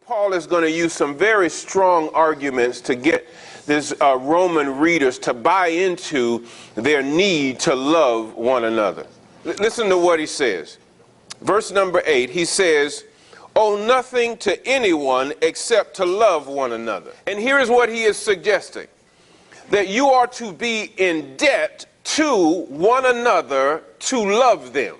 Paul is going to use some very strong arguments to get this Roman readers to buy into their need to love one another. Listen to what he says. Verse number 8, he says, "Owe nothing to anyone except to love one another." And here is what he is suggesting, that you are to be in debt to one another to love them.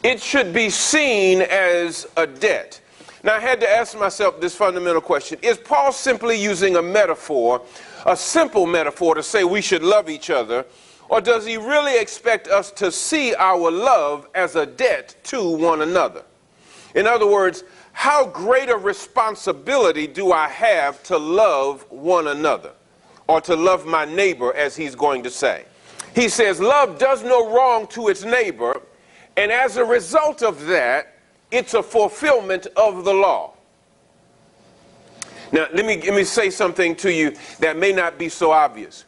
It should be seen as a debt. Now, I had to ask myself this fundamental question. Is Paul simply using a metaphor, a simple metaphor, to say we should love each other? Or does he really expect us to see our love as a debt to one another? In other words, how great a responsibility do I have to love one another? Or to love my neighbor, as he's going to say. He says, love does no wrong to its neighbor, and as a result of that, it's a fulfillment of the law. Now, let me say something to you that may not be so obvious.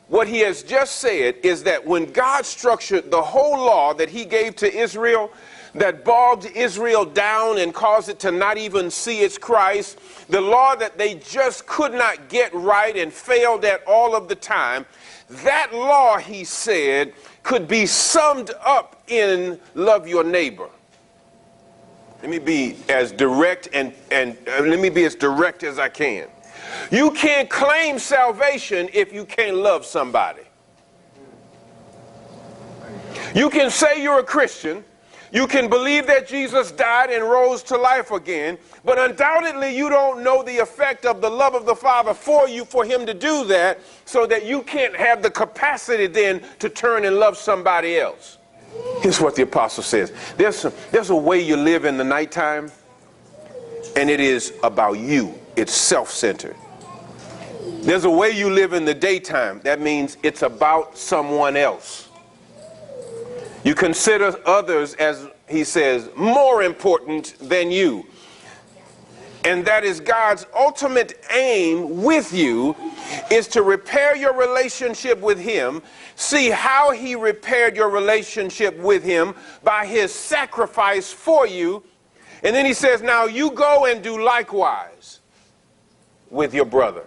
What he has just said is that when God structured the whole law that he gave to Israel, that bogged Israel down and caused it to not even see its Christ, the law that they just could not get right and failed at all of the time, that law, he said, could be summed up in love your neighbor. Let me be as direct and let me be as direct as I can. You can't claim salvation if you can't love somebody. You can say you're a Christian, you can believe that Jesus died and rose to life again, but undoubtedly you don't know the effect of the love of the Father for you, for him to do that, so that you can't have the capacity then to turn and love somebody else. Here's what the apostle says. There's a way you live in the nighttime, and it is about you. It's self-centered. There's a way you live in the daytime. That means it's about someone else. You consider others, as he says, more important than you. And that is God's ultimate aim with you, is to repair your relationship with him. See how he repaired your relationship with him by his sacrifice for you. And then he says, now you go and do likewise with your brother.